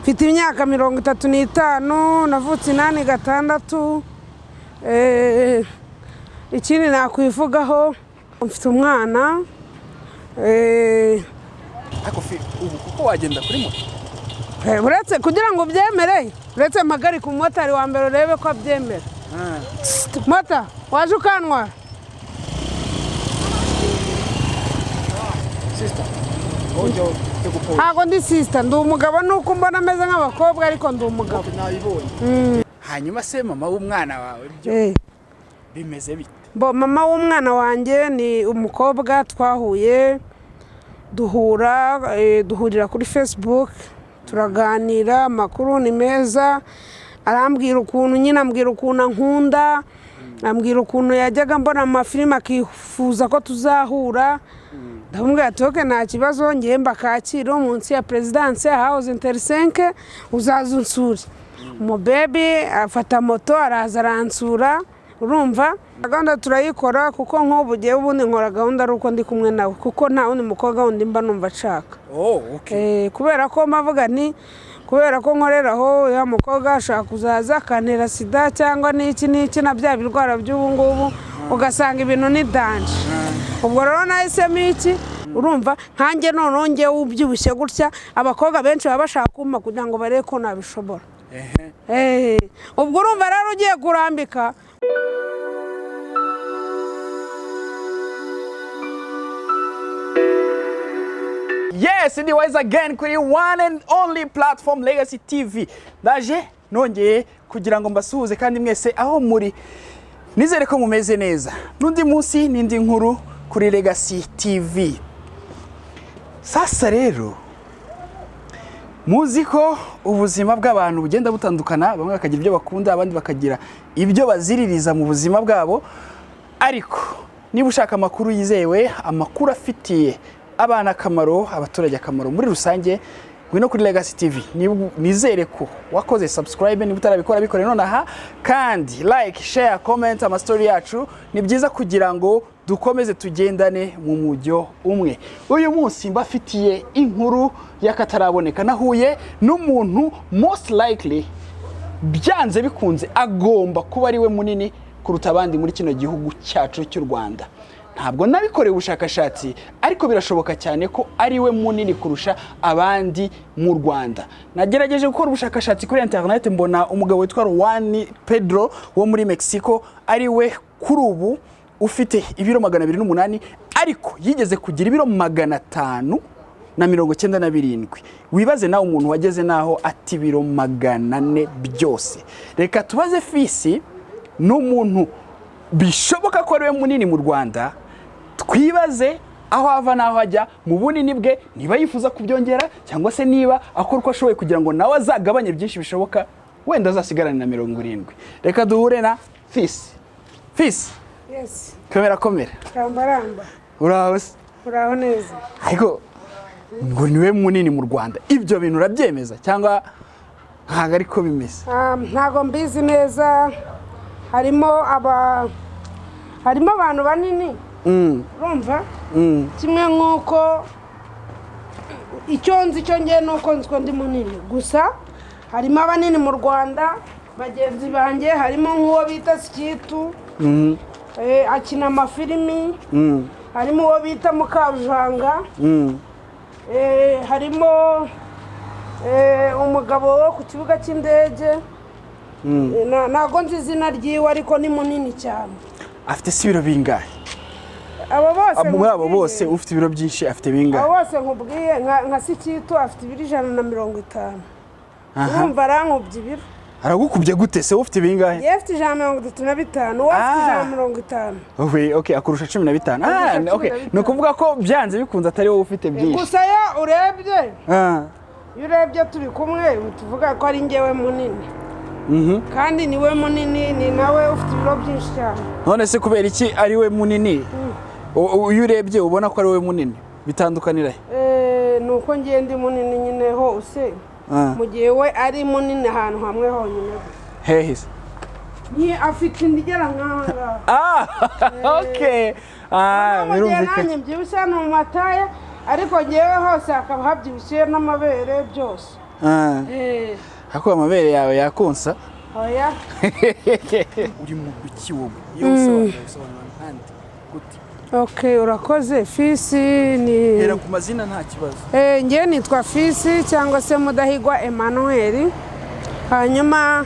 mfite imyaka 35 navutse 86 ikindi nakwivugaho mfite umwana ariko ubu kuko wagenda kuri moto uretse kugira ngo byemere uretse magari ku motari wa mbere urebe ko abyemera mota waje ukantwara sister ntago ndi sister ndi umugabo nuko mbona ameze nk'abakobwa ariko ndi umugabo nabibonye hanyuma se mama w'umwana wawe byo bimeze bite mama w'umwana wanjye ni umukobwa twahuye duhurira kuri Facebook turaganira makuru ni meza arambwira ukuntu nyina ambwira ukuntu ankunda ambwira ukuntu yajyaga mbona amafilime akifuza ko tuzahura ndamubwira toke nta kibazo ngiye mbakakiro munsi ya presidence house intersenke uzaza unsure umubebe afata moto araza aransura urumva gahunda turayikora kuko nk'ubu giye ubundi nkora gahunda ari uko ndi kumwe nawe kuko nta wundi mukobwa wundi mba numva nshaka kubera ko mavuga ni kubera ko nkoreraho ya mukobwa ashaka kuzaza akantera sida cyangwa n'iki na bya birwara by'ubu ngubu ugasanga ibintu ni danje ubwo rero nahisemo iki urumva nkanjye noneho ngewe ubyibushye gutya abakobwa benshi baba bashaka kumpa kugira ngo barebe ko nabishobora ubwo urumva rero ugiye kurambika Yes, it was again kuri one and only platform Legacy TV. Ndaje nongeye kugira ngo mbasuhuze kandi mwese aho muri. Nizere ko mumeze neza. Nundi munsi nindi nkuru kuri Legacy TV. Sasa rero muzi ko ubuzima bw'abantu bugenda butandukana, bamwe bakagira ibyo bakunda abandi bakagira ibyo baziririza mu buzima bwabo. Ariko niba ushaka amakuru yizewe, amakuru afitiye abana akamaro, abaturage akamaro muri rusange, ngwino kuri Legacy TV. Nizere ko wakoze subscribe niba utarabikora bikore nonaha, kandi like, share, comment ama story yacu. Ni byiza kugira ngo dukomeze tugendane mu mujyo umwe. Uyu munsi mbafitiye inkuru yakataraboneka, nahuye n'umuntu most likely byanze bikunze agomba kuba ari we munini kuruta abandi muri kino gihugu cyacu cy'u Rwanda. Ntabwo nabikoreye ubushakashatsi ariko birashoboka cyane ko ari we munini kurusha abandi mu Rwanda. Nagerageje gukora ubushakashatsi kuri internet mbona umugabo witwa Juan Pedro wo muri Mexico ari we kuri ubu ufite ibiro 208 ariko yigeze kugira ibiro 597. Wibaze nawe umuntu wageze naho ati ibiro 400 byose. Reka tubaze FILS n'umuntu bishoboka ko ari we munini mu Rwanda, twibaze aho ava naho ajya mu bunini bwe, niba yifuza kubyongera cyangwa se niba akora uko ashoboye kugira ngo nawe azagabanye byinshi bishoboka, wenda azasigarana na 70. Reka duhure na FILS. FILS, yes, kamera rambaramba uraho neza. Ariko ngo niwe munini mu Rwanda, ibyo bintu urabyemeza cyangwa ntago ariko bimeze? Ntago mbizi neza. harimo abantu banini urumva kimwe nk'uko icyo nzi cyo ngiye nuko nziko ndi munini, gusa harimo abanini mu Rwanda bagenzi banjye, harimo nk'uwo bita Sikitu akina amafilimi, harimo uwo bita Mukarujanga, harimo umugabo wo ku kibuga cy'indege nago nzi izina ryiwe ariko ni munini cyane. Afite ibiro bingahe? Abo bose ufite ibiro byinshi afite bingahe? Abo bose nkubwiye nka Sikitu afite ibiro 150. Urumva arankubye ibiro. Aragukubye gute se ufite bingahe? Yefite 135, uwo afite 150. Okay, akurusha 15. Okay, no kuvuga ko byanze bikunze atari wowe ufite byinshi. Gusa ya urebye urebye turi kumwe tuvuga ko ari ngewe munini. Kandi niwe munini, ni nawe ufite ibiro byinshi cyane. None se kubera iki ari we munini? Uyu urebye ubona ko ari we munini, bitandukanira he? Nuko ngiye ndi munini nyine hose. Mu gihe we ari munini ahantu hamwe honyine. Hehe. Ni afite indigera nkanga. Okay. Birumvikana. Nanjye mbyibushye no mataya ariko ngewe hose hakaba habyibushye n'amabere byose. Ako amabere yawe yakonsa? Oya. Uri mu buki wowe? Iyo usobanura kandi gute? Okay, urakoze. FILS ni Hera ku mazina nta kibazo. Ngewe nitwa FILS cyangwa se Mudahigwa Emmanuel. Hanyuma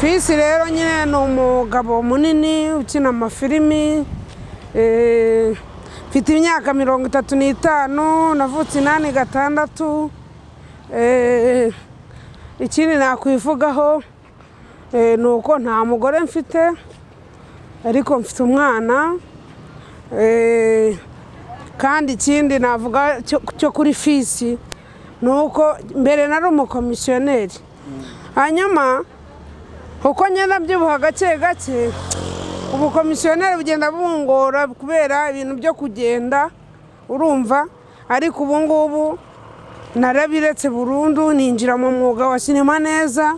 FILS rero nyine ni umugabo munini ukina amafilimi. Mfite imyaka 35, navutse 86. Ikindi nakwivugaho nuko nta mugore mfite, ariko mfite umwana. Kandi ikindi navuga cyo kuri FILS nuko mbere nari umukomisiyoneri. Hanyuma uko ngenda byibuha gake gake, ubukomisiyoneri bugenda bungora kubera ibintu byo kugenda, urumva. Ariko ubu ngubu narabiretse burundu, ninjira mu mwuga wa sinema neza.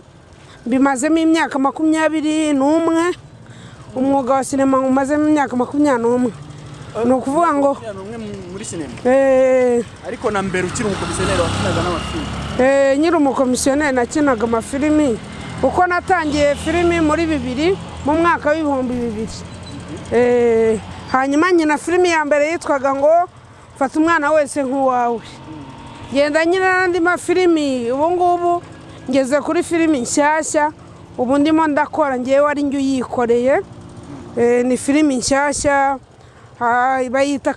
Bimazemo imyaka 21. Umwuga wa sinema umazemo imyaka 21. Ni ukuvuga ngo muri sinema. Ariko na mbere ukiri umukomisiyoneri wakinaga n'amafilimi. Nyiri umukomisiyoneri nakinaga amafilimi. Uko natangiye filimi muri 2000 mu mwaka w'2000. Hanyuma nyina filimi ya mbere yitwaga ngo fata umwana wese nk'uwawe. Genda nyina n'andi mafilimi. Ubu ngubu ngeze kuri filimi nshyashya. Ubu ndimo ndakora ngewe ari njye uyikoreye. Ni filimi nshyashya. Bayita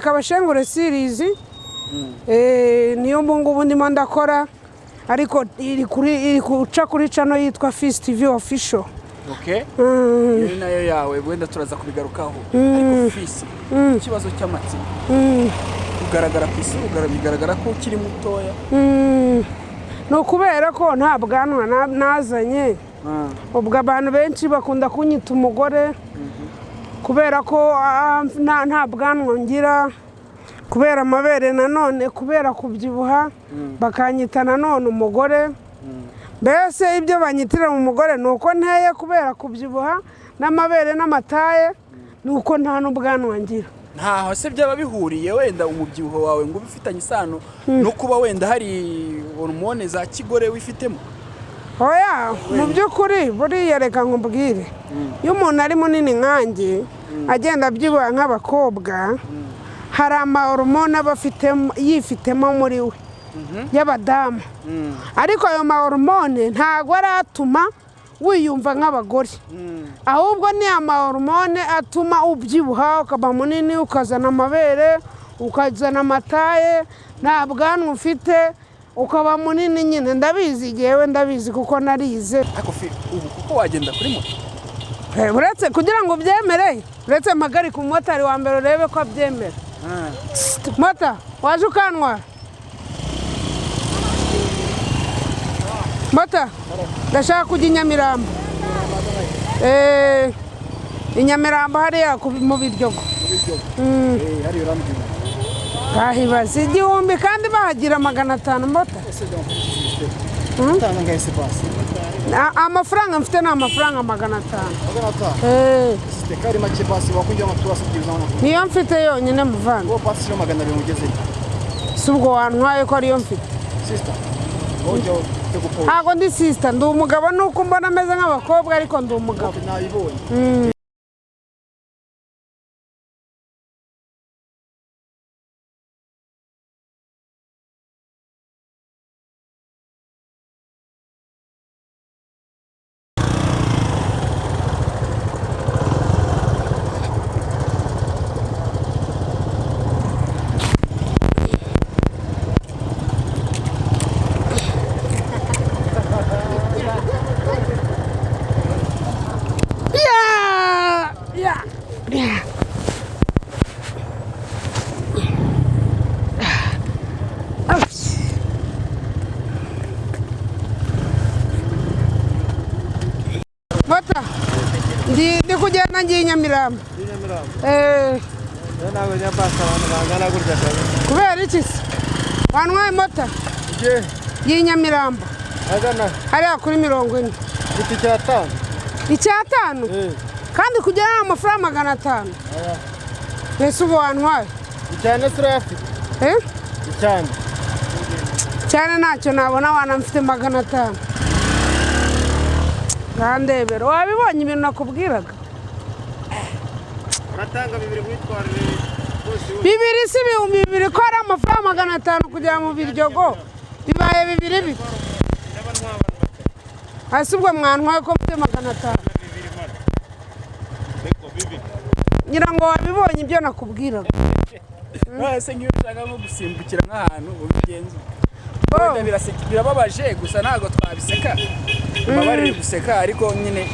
Kabashengure series. Niyo ngubu ndimo ndakora, ariko iri kuca kuri channel yitwa FILS TV official. Okay. Iyo nayo yawe wenda turaza kubigarukaho. Ariko FILS ikibazo cy'amatsiko. Ugaragara ku isi, bigaragara ko ukiri mutoya. No kubera ko nta bwanwa nazanye. Ubwo abantu benshi bakunda kunyita umugore. Kubera ko nta bwanwa ngira, kubera amabere nanone, kubera kubyibuha bakanyita nanone umugore. Mbese ibyo banyitira mu mugore nuko nteye kubera kubyibuha n'amabere n'amataye, nuko nta n'ubwanwa ngira. Ntaho se byaba bihuriye wenda umubyibuho wawe ngo bifitanye isano no kuba wenda hari hormone za kigore wifitemo? Oya, mu by'ukuri buriya reka nkubwire. Iyo umuntu ari munini nkanjye agenda abyibuha nk'abakobwa, hari amahormone yifitemo muri we y'abadamu. Ariko ayo mahormone ntago aratuma wiyumva nk'abagore. Ahubwo ni amahormone atuma ubyibuha, ukaba munini, ukazana amabere, ukazana amataye, nta bwanwa ufite, ukaba munini nyine. Ndabizi yewe, ndabizi kuko narize. Ariko ubu kuko wagenda kuri moto? Uretse kugira ngo ubyemere, uretse magari ku motari wa mbere urebe ko abyemera. Mota, waje ukantwara? Mota, ndashaka kujya Inyamirambo. Inyamirambo hariya mu Biryogo. Hari urambwira. Bahibaza 1000 kandi bahagira 500 mota. Amafaranga mfite ni amafaranga 500. Kari make basi wakunjya amatura subyiza hano. Niyo mfite yonyine muvanga. Wo basi 200 ugeze. Subwo wantwaye ko ariyo mfite. Sister. Ojo tegupo. Hago ndi sister, ndi umugabo nuko mbona ameze nk'abakobwa ariko ndi umugabo. Nayibonye. Mota, ndi kugenda ngiye Inyamirambo. Nawe nyabasa abantu bangana gurya cyane. Kubera iki se? Wantwaye mota? Y'inyamirambo. Agana. Hariya kuri 40. Iki cyatanu. Icyatanu? Kandi kugera amafaranga 500. Ese ubu wantwaye? Icyane turayafite. cyane ntacyo nabona wanamfite 500 ngandebera wabibonye ibintu nakubwiraga uratanga 2 mwitwarire bibiri si 2,000 ko ari amafaranga 500 kujya mu biryogo bibaye 2 hasi ubwo mwantwaye ko mfite 500 ngira ngo wabibonye ibyo nakubwiraga se ngiyo ushaka nko gusimbukira nk'ahantu ubigenza birababaje gusa ntago twabiseka mabarire guseka ariko nyine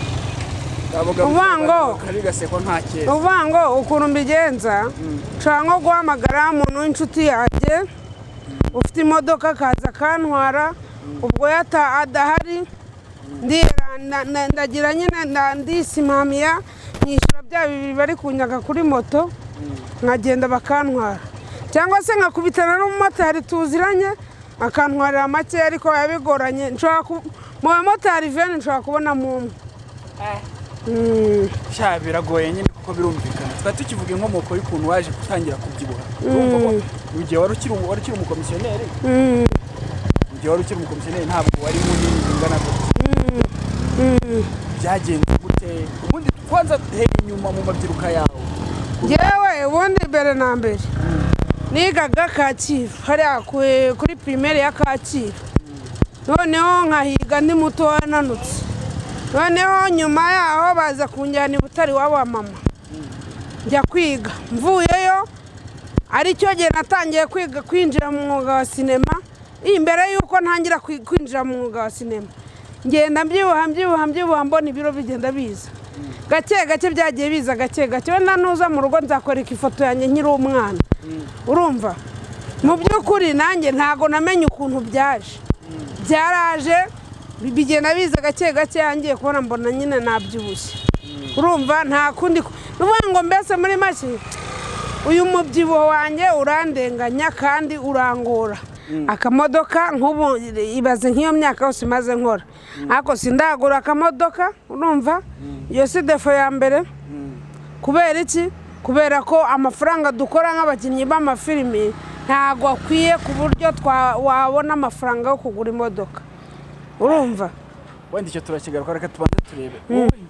uvango kabigasekwa nta kera uvango ukuntu mbigenza nshaka guhamagara umuntu w'inshuti yanjye ufite imodoka akaza kantwara ubwo adahari ndagira nyine ndisimamiya nyishyura bya 2 bari kunyaga kuri moto nkagenda bakantwara cyangwa se nkakubitana n'umumotari tuziranye akantwarira make ariko yabigoranye mu bamotari veni nshobora kubona mu sha biragoye nyine kuko birumvikana twari tukivuga inkomoko y'ukuntu waje gutangira kubyibuha urumva ko ugiye wari ukiri umukomisiyoneri ntabwo wari munini ingana gutya byagenze gute ubundi kwanza hera inyuma mu mabyiruka yawe yewe ubundi mbere na mbere nigaga Kacyiru hariya kuri primaire ya Kacyiru noneho nkahiga ndi muto wananutse noneho nyuma yaho baza kunjyana i Butare wa mama njya kwiga mvuyeyo aricyo gihe natangiye kwinjira mu mwuga wa sinema imbere yuko ntangira kwinjira mu mwuga wa sinema ngenda mbyibuha mbona ibiro bigenda biza gake byagiye biza gake wenda nuza mu rugo nzakwereka ifoto yanjye nkiri umwana urumva mu by'ukuri nanjye ntago namenye ukuntu byaraje bigenda biza gake yangiye kubona mbona nyine nabyibushye urumva nta kundi nuvuga ngo mbese muri make uyu mubyibuho wanjye urandenganya kandi urangora akamodoka nk'ubu ibaze nk'iyo myaka yose maze nkora ariko sindagura akamodoka urumva iyo si defo ya mbere kubera iki kubera ko amafaranga dukora nk'abakinnyi b'amafilimi ntago akwiye ku buryo wabona amafaranga yo kugura imodoka urumva wenda icyo turakigaruka reka tubanze turebe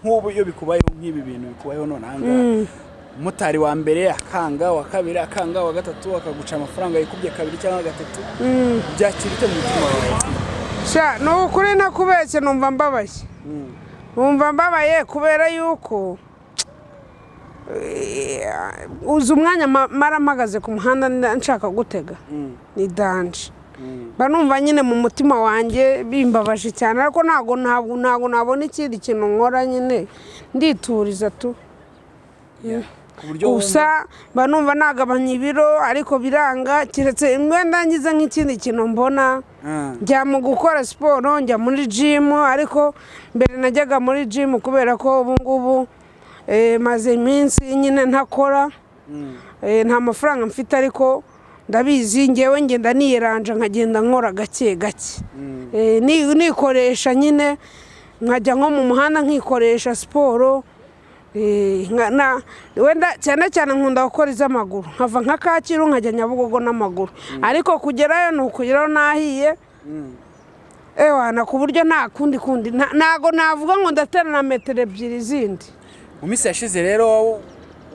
nk'ubu iyo bikubayeho nk'ibi bintu bikubayeho none ahangaha umumotari wa mbere akanga wa kabiri akanga wa gatatu akaguca amafaranga yikubye 2 cyangwa 3 byakirite mu mutima wawe sha no kuri nakubeshye numva mbabaye kubera yuko uzi umwanya maramagaze ku muhanda nshaka gutega ni danje banumva nyine mu mutima wanjye bimbabaje cyane ariko ntago nabona ikindi kintu nkora nyine ndituriza tu gusa banumva nagabanya ibiro ariko biranga kiretse mwenda ngize nk'ikindi kintu mbona njya mu gukora siporo njya muri gym ariko mbere najyaga muri gym kubera ko ubu ngubu maze iminsi nyine ntakora nta mafaranga mfite ariko ndabizi ngewe ngenda niyeranja nkagenda nkora gake nikoresha nyine nkajya nko mu muhanda nkikoresha siporo wenda cyane nkunda gukora iz'amaguru nkava nka Kacyiru nkajya Nyabugogo n'amaguru ariko kugerayo ni ukugeraho nahiye ewana ku buryo nta kundi ntago navuga ngo ndatera na metero 2 zindi mu minsi yashize rero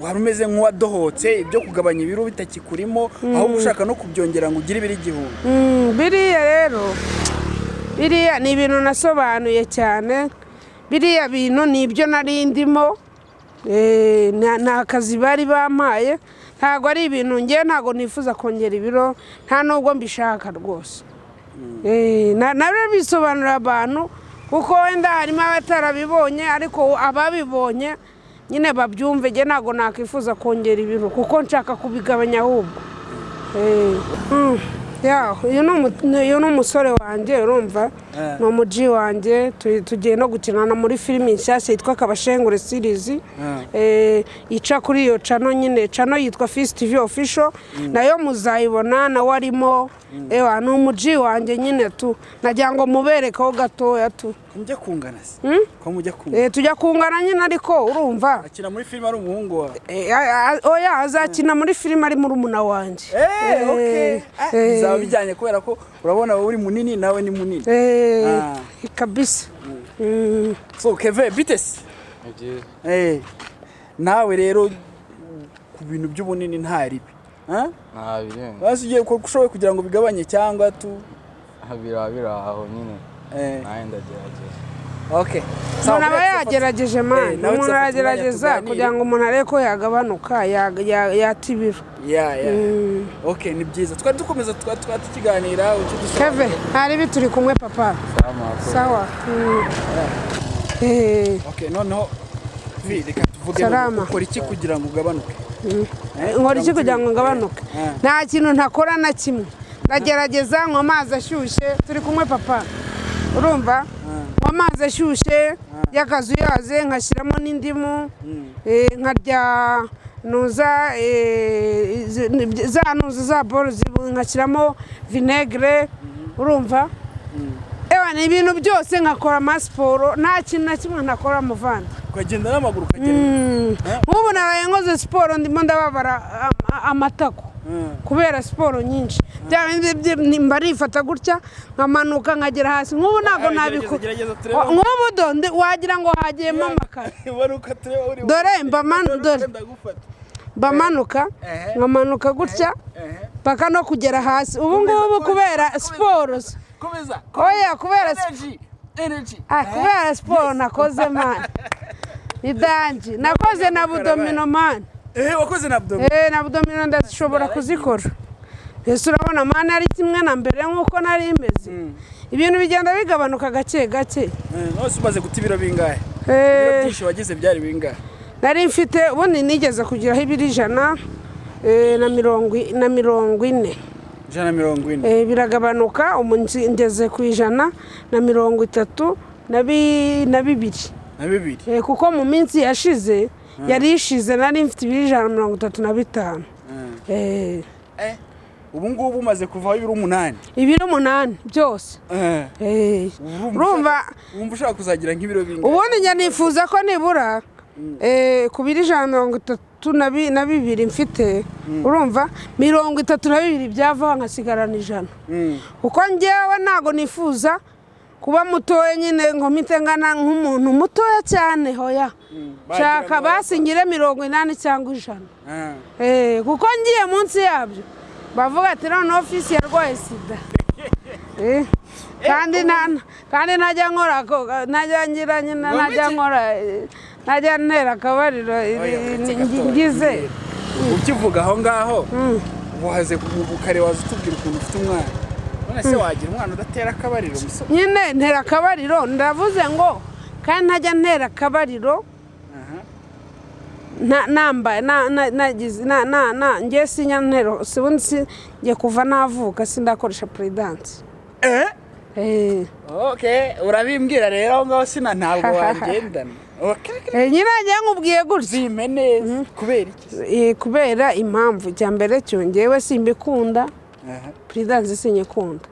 wari umeze nk'uwadohotse ibyo kugabanya ibiro bitakikurimo ahubwo ushaka no kubyongera ngo ugire ibiri igihumbi biriya rero ni ibintu nasobanuye cyane biriya bintu ni ibyo nari ndimo nta kazi bari bampaye ntago ari ibintu ngiye ntago nifuza kongera ibiro nta nubwo mbishaka rwose nabyo bisobanura abantu kuko wenda harimo abatarabibonye ariko ababibonye nyine babyumve nge ntago nakwifuza kongera ibiro kuko nshaka kubigabanya ahubwo uyu ni umusore wanjye urumva ni umuji wanjye tugiye no gukinana muri filimi nshyashya yitwa Kabashengure series ica kuri iyo cano nyine cano yitwa FILS TV official nayo muzayibona nawe arimo ewa ni umuji wanjye nyine tu nagira ngo muberekaho gatoya tu mujya kungana se ko mujya tujya kungana nyine ariko urumva akina muri filime ari umuhungu wawe oya azakina muri filime ari murumuna wanjye okay bizaba bijyanye kubera ko urabona wowe uri munini nawe ni munini kabisa so Keve bitese nawe rero ku bintu by'ubunini ntaribi nta birenga basi ugiye kushoboye kugira ngo bigabanye cyangwa tu bira aho nyine nawe ndagerageza okay umuntu aba yagerageje mani umuntu aragerageza kugira ngo umuntu arebe ko yagabanuka yatibira okay ni byiza twari dukomeza tukiganira Keve ntaribi turi kumwe papa sawa okay noneho reka tuvuge ukora iki kugira ngo ugabanuke nkora iki kugira ngo ngabanuke nta kintu ntakora na kimwe ndagerageza nkwa amazi ashyushye turi kumwe papa urumva nkwa amazi ashyushye y'akazuyaze nkashyiramo n'indimu nkarya nuza za bolo nkashyiramo vinegere urumva ni ibintu byose nkakora amasiporo nta kintu na kimwe ntakora muvanda ukagenda n'amaguru ukagenda nk'ubu naraye nkoze siporo ndimo ndababara amatako kubera siporo nyinshi mba rifata gutya nkamanuka nkagera hasi nk'ubu ntabwo nabikora nk'ubu wagira ngo hagiyemo amakara dore mbamanuka nkamanuka gutya paka no kugera hasi ubu ngubu kubera siporo oya kubera siporo nakoze mani idanji nakoze na budomino mani wakoze na abdomen na abdomen ndashobora kuzikora ese urabona mani ari kimwe na mbere nkuko nari imeze ibintu bigenda bigabanuka gake gake nose umaze guta ibiro bingahe ibiro byinshi wagize byari bingahe nari mfite ubundi nigeze kugiraho ibiro 140 biragabanuka umunsi ngeze ku 132 kuko mu minsi yashize yari ishize nari mfite ibiro 135 ubu ngubu umaze kuvaho ibiro 8 byose urumva ushaka kuzagira nk'ibiro bingahe ubundi njya nifuza ko nibura ku biro 132 mfite urumva 32 byavaho nkasigarana 100 kuko njyewe ntago nifuza kuba mutoya nyine ngo mpite ngana nk'umuntu mutoya cyane hoya shaka basingire 80 cyangwa 100 kuko ngiye munsi yabyo bavuga ati none ofisi yarwaye sida kandi najya nkora najya ngira nyina najya nkora najya ntera akabariro ngize ukivuga aho ngaho ubuhaze ukare waza utubwira ukuntu ufite umwana none se wagira umwana udatera akabariro musore nyine ntera akabariro ndavuze ngo kandi ntajya ntera akabariro nambaye ngiye sinya ntero sibundi ngiye kuva navuka sindakoresha presidence okay urabimbwira rero aho ngaho sina ntabwo wagendana nyine njye nkubwiye gutya zime neza kubera iki kubera impamvu cya mbere cyo ngewe simbikunda presidence sinyikunda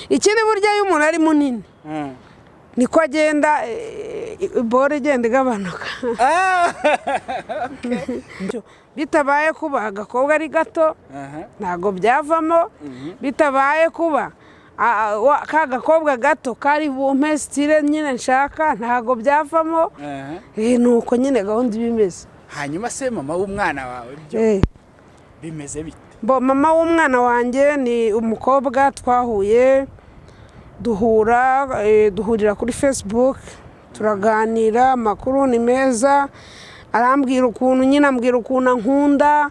ikindi burya iyo umuntu ari munini niko agenda bore igenda igabanuka bitabaye kuba agakobwa ari gato ntago byavamo bitabaye kuba ka gakobwa gato kari bumpe style nyine nshaka ntago byavamo nuko nyine gahunda ibimeze hanyuma se mama w'umwana wawe byo bimeze bite mama w'umwana wanjye ni umukobwa twahuye duhurira kuri Facebook turaganira makuru ni meza arambwira ukuntu nyine ambwira ukuntu nkunda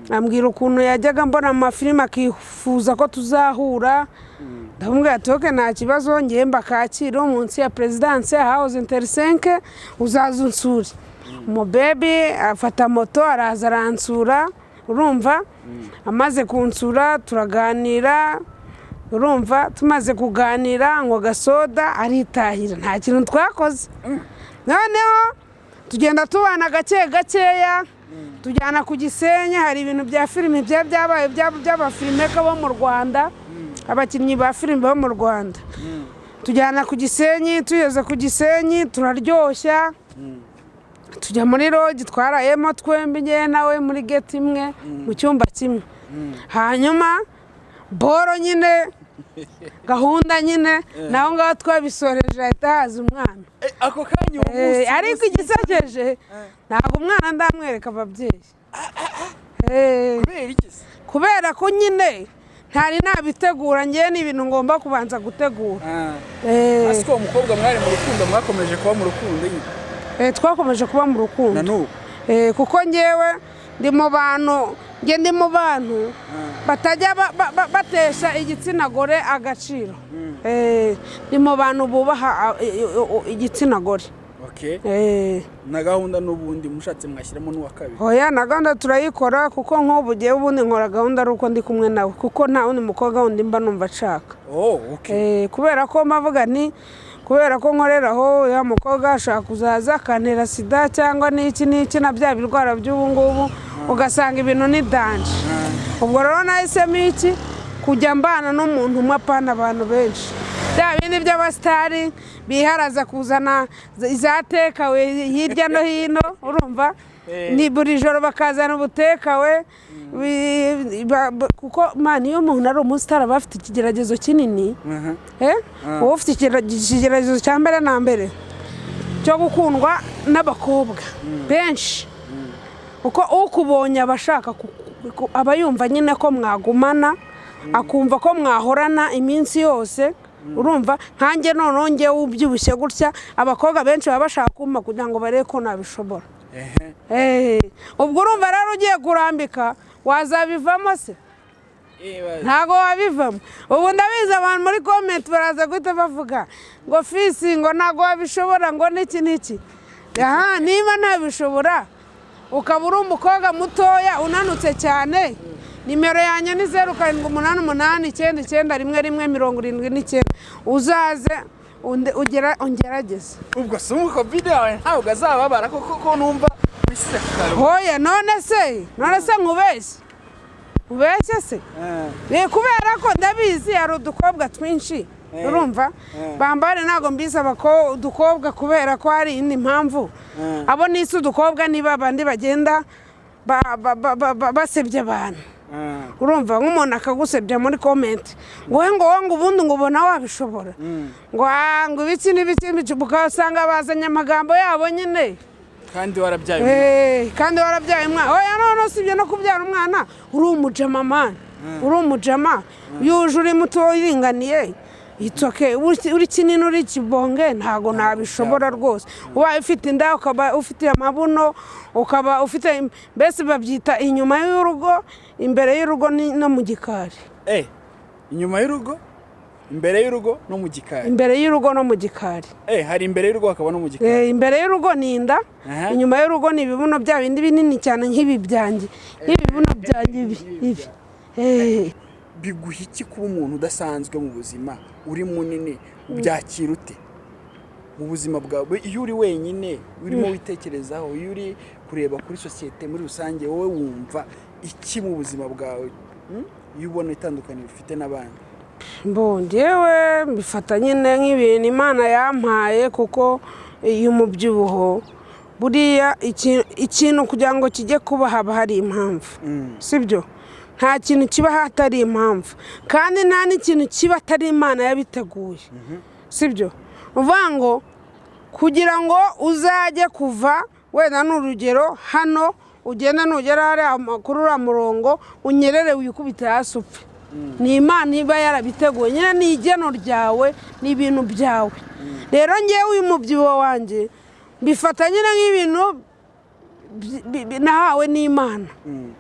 ambwira ukuntu yajyaga mbona amafilime akifuza ko tuzahura ndamubwira ati oke nta kibazo ngiye mbakakira munsi ya presidence house intersenke uzaza unsure umubebe afata moto araza aransura urumva amaze kunsura turaganira urumva tumaze kuganira ngo gasoda aritahira nta kintu twakoze noneho tugenda tubana gake gakeya tujyana ku Gisenyi hari ibintu bya filime byabaye by'abafilmeka bo mu Rwanda abakinnyi ba filime bo mu Rwanda tujyana ku Gisenyi tugeze ku Gisenyi turaryoshya tujya muri rogi twarayemo twembi ngewe nawe muri gate imwe mu cyumba kimwe hanyuma boro nyine gahunda nyine naho ngaho twabisoreje ahita haza umwana ako kanya ubu ariko igisekeje ntabwo umwana ndamwereka ababyeyi kubera ko nyine ntari nabitegura ngewe ni ibintu ngomba kubanza gutegura asiko umukobwa mwari mu rukundo mwakomeje kuba mu rukundo nyine twakomeje kuba mu rukundo na n'ubu kuko ngewe ndi mu bantu batajya batesha igitsina gore agaciro ndi mu bantu bubaha igitsina gore na gahunda n'ubundi mushatse mwashyiramo n'uwa kabiri oya na gahunda turayikora kuko nk'ubu ugiye ubundi nkora gahunda ari uko ndi kumwe nawe kuko nta wundi mukobwa wundi mba numva nshaka kubera ko mbavuga ni kubera ko nkoreraho ya mukobwa ashaka kuzaza akantera sida cyangwa n'iki na bya birwara by'ubu ngubu ugasanga ibintu ni danje ubwo rero nahisemo iki kujya mbana n'umuntu umwe apana abantu benshi bya bindi by'abasitari biharaza kuzana izatekawe hirya no hino urumva ni buri joro bakazana ubutekawe kuko mani iyo umuntu ari umusitari aba afite ikigeragezo kinini uba ufite ikigeragezo cya mbere na mbere cyo gukundwa n'abakobwa benshi uko ukubonye aba ashaka aba yumva nyine ko mwagumana akumva ko mwahorana iminsi yose urumva nkanjye noneho ngewe ubyibushye gutya abakobwa benshi baba bashaka kumpa kugira ngo barebe ko nabishobora ubwo urumva rero ugiye kurambika wazabivamo se ntago wabivamo ubu ndabizi abantu muri komenti baraza guhita bavuga ngo FILS ngo ntago wabishobora ngo n'iki niba ntabishobora ukaba uri umukobwa mutoya unanutse cyane nimero yanjye ni 0788991179 uzaze ungerageze ubwo si umuko video yawe ntabwo azababara kuko numva bisize kukaro hoya none se ubeshye se kubera ko ndabizi hari udukobwa twinshi urumva bambare ntago mbisaba ko udukobwa kubera ko hari indi mpamvu abo nisi udukobwa niba abandi bagenda basebye abantu urumva nk'umuntu akagusebya muri komenti ngo ubundi ngo ubona wabishobora ngo ibiki n'ibiki ukasanga bazanye amagambo yabo nyine kandi warabyaye umwana oya none usibye no kubyara umwana uri umujama mani uri umujama yuje uri muto iringaniye itoke uri kinini uri kibonge ntago nabishobora rwose ubaye ufite inda ukaba ufite amabuno ukaba ufite mbese babyita inyuma y'urugo imbere y'urugo no mu gikari inyuma y'urugo imbere y'urugo no mu gikari imbere y'urugo no mu gikari hari imbere y'urugo hakaba no mu gikari imbere y'urugo ni inda inyuma y'urugo ni ibibuno bya bindi binini cyane nk'ibi byanjye nk'ibibuno byanjye ibi biguha iki kuba umuntu udasanzwe mu buzima uri munini ubyakira ute mu buzima bwawe iyo uri wenyine urimo witekerezaho iyo uri kureba kuri sosiyete muri rusange wowe wumva iki mu buzima bwawe iyo ubona itandukanye bifite n'abandi njyewe mbifata nyine nk'ibintu Imana yampaye kuko iyo umubyibuho buriya ikintu kugira ngo kijye kuba haba hari impamvu sibyo nta kintu kiba hatari impamvu kandi nta n'ikintu kiba atari Imana yabiteguye sibyo uvuga ngo kugira ngo uzajye kuva wenda n'urugero hano ugenda nugera hariya makuru uriya murongo unyerere wikubite hasi upfe ni Imana iba yarabiteguye nyine ni igeno ryawe ni ibintu byawe rero ngewe uyu mubyibuho wanjye mbifata nyine nk'ibintu nahawe n'Imana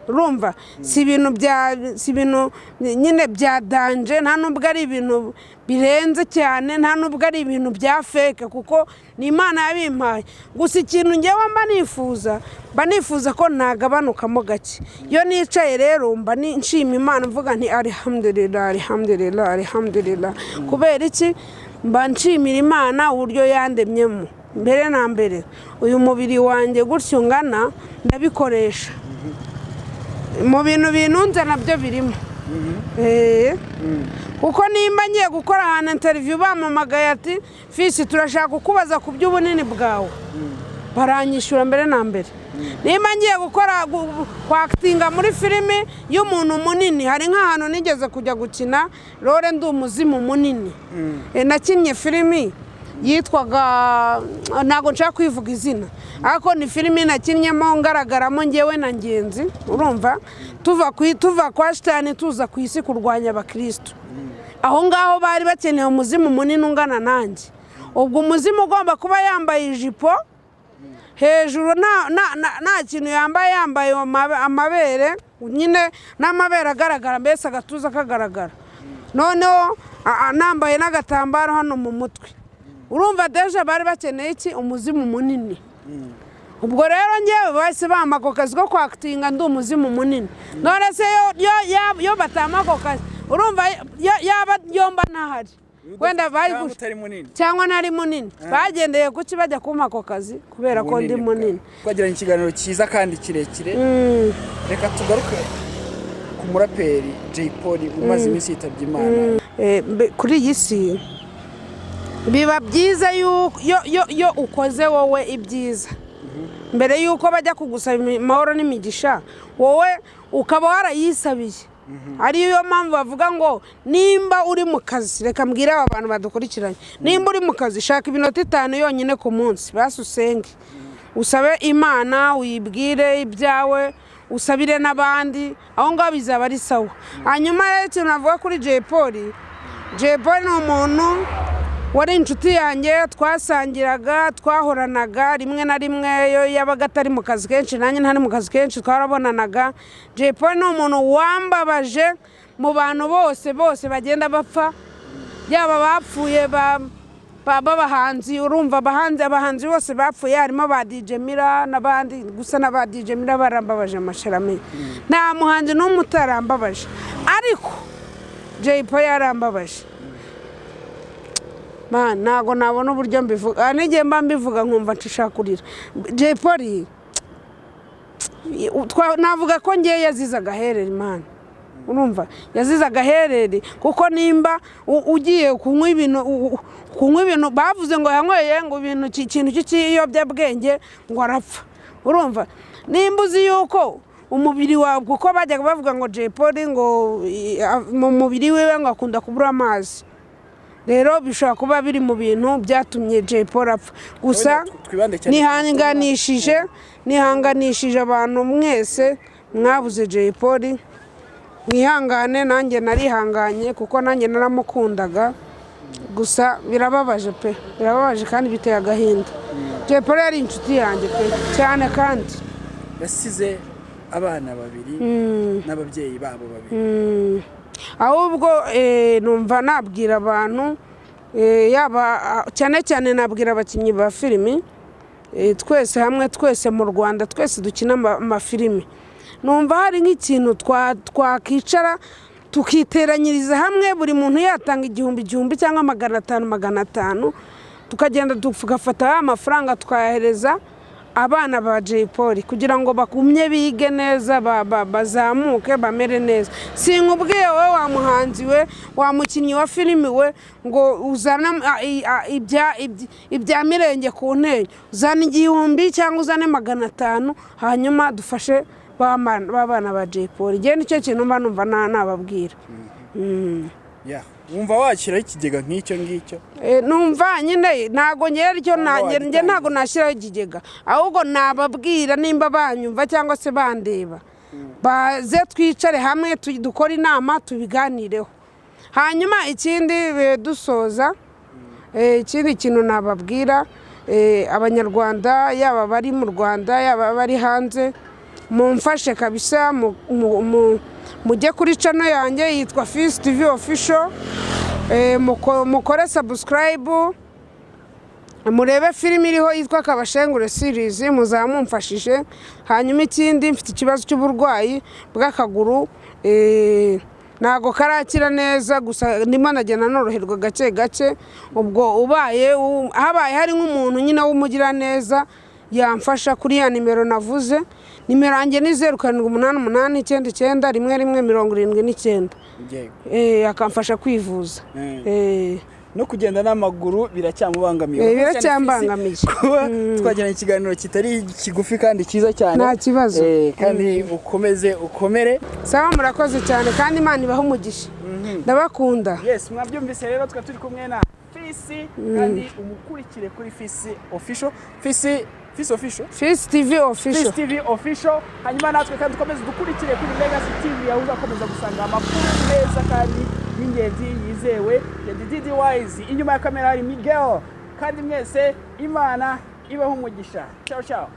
urumva si ibintu nyine bya danje nta nubwo ari ibintu birenze cyane nta nubwo ari ibintu bya fake kuko ni Imana yabimpaye gusa ikintu ngewe mba nifuza ko nagabanukamo gake iyo nicaye rero mba nshima Imana mvuga nti alhamdulillah kubera iki mba nshimira Imana uburyo yandemyemo mbere na mbere uyu mubiri wanjye gutyo ngana ndabikoresha mu bintu binunze nabyo birimo kuko nimba ngiye gukora ahantu interview bamamagaye ati FILS turashaka kukubaza ku by'ubunini bwawe baranyishyura mbere na mbere nimba ngiye gukora kwakitinga muri filime y'umuntu munini hari nk'ahantu nigeze kujya gukina role ndi umuzimu munini nakinnye filime yitwaga ntago nshaka kwivuga izina ariko ni filime nakinnyemo ngaragaramo ngewe na Ngenzi urumva tuva kwa shitani tuza ku isi kurwanya abakristo aho ngaho bari bakeneye umuzimu munini ungana nanjye ubwo umuzimu ugomba kuba yambaye ijipo hejuru nta kintu yambaye amabere nyine n'amabere agaragara mbese agatuza kagaragara noneho nambaye n'agatambaro hano mu mutwe urumva deje bari bakeneye iki umuzimu munini ubwo rero ngewe bahise bampa ako kazi ko kwakitinga ndi umuzimu munini none se yo batama ako kazi urumva yaba yomba ntahari wenda bari cyangwa ntari munini bagendeye kuki bajya kumpa ako kazi kubera ko ndi munini twagiranye ikiganiro cyiza kandi kirekire reka tugaruke ku muraperi Jay Polly umaze iminsi yitabye Imana kuri iyi si biba byiza yo ukoze wowe ibyiza mbere yuko bajya kugusaba amahoro n'imigisha wowe ukaba warayisabiye ariyo mpamvu bavuga ngo nimba uri mu kazi reka mbwire aba bantu badukurikiranye nimba uri mu kazi shaka iminota 5 yonyine ku munsi basusenge usabe Imana uyibwire ibyawe usabire n'abandi aho ngaho bizaba ari sawa hanyuma rero ikintu navuga kuri Jay Polly ni umuntu wari inshuti yanjye twasangiraga twahoranaga rimwe na rimwe yo yabaga atari mu kazi kenshi nanjye ntari mu kazi kenshi twarabonanaga Jay Polly ni umuntu wambabaje mu bantu bose bagenda bapfa yaba bapfuye b'abahanzi urumva abahanzi bose bapfuye harimo ba DJ Mira n'abandi gusa n'aba DJ Mira barambabaje amasharame nta muhanzi n'umwe utarambabaje ariko Jay Polly yarambabaje ntago nabona uburyo mbivuga n'igihe mba mbivuga nkumva nshaka kurira Jay Polly navuga ko ngiye yazize agaherere Imana urumva yazize agaherere kuko nimba ugiye kunywa ibintu bavuze ngo yanyweye ngo ikintu cy'iyobyabwenge ngo arapfa urumva nimba uzi yuko umubiri wawe kuko bajyaga bavuga ngo Jay Polly ngo mu mubiri wiwe ngo akunda kubura amazi rero bishobora kuba biri mu bintu byatumye Jay Polly apfa gusa nihanganishije abantu mwese mwabuze Jay Polly mwihangane nanjye narihanganye kuko nanjye naramukundaga gusa birababaje kandi biteye agahinda Jay Polly yari inshuti yanjye pe cyane kandi yasize abana babiri n'ababyeyi babo babiri ahubwo numva nabwira abantu yaba cyane nabwira abakinnyi ba filimi twese hamwe twese mu Rwanda twese dukina amafilimi numva hari nk'ikintu twakicara tukiteranyiriza hamwe buri muntu yatanga 1,000 cyangwa 500 tukagenda tugafata amafaranga twayahereza abana ba Jay Polly kugira ngo bakumye bige neza bazamuke bamere neza sinkubwiye wowe wa muhanzi we wa mukinnyi wa filimi we ngo uzana ibya mirenge ku ntege uzana 1,000 cyangwa uzane 500 hanyuma dufashe babana ba Jay Polly genda icyo kintu mba numva nababwira wumva wakiraho ikigega nk'icyo ngicyo numva nyine ntago nyeryo nanjye ntago nashyiraho ikigega ahubwo nababwira nimba banyumva cyangwa se bandeba baze twicare hamwe dukora inama tubiganireho hanyuma ikindi dusoza ikindi kintu nababwira abanyarwanda yaba bari mu Rwanda yaba bari hanze mumfashe kabisa mujye kuri channel yanjye yitwa FILS TV official mukore subscribe murebe filime iriho yitwa Kabashengure series muzamumfashije. Hanyuma ikindi mfite ikibazo cy'uburwayi bw'akaguru ntago karakira neza gusa ndimo nagenda noroherwa gake gake. Ubwo habaye hari nk'umuntu nyine w'umugira neza yamfasha kuri ya nimero navuze. Nimero yanjye ni 0788991179 akamfasha kwivuza. No kugenda n'amaguru biracyamubangamiye. Biracyambangamiye. Twagiranye ikiganiro kitari kigufi kandi cyiza cyane. Nta kibazo. Kandi ukomeze ukomere. Sawa murakoze cyane kandi Imana ibaho umugisha. Ndabakunda. Yes, mwabyumvise rero twa turi kumwe na FILS kandi umukurikire kuri FILS official. FILS official. FILS TV official. FILS TV official. Hanyuma natwe kandi dukomeze dukurikire kuri Legacy TV aho uzakomeza gusanga amakuru meza kandi y'ingenzi yizewe ya Didi Wise. Inyuma ya kamera hari Miguel kandi mwese Imana ibaho umugisha. Ciao ciao.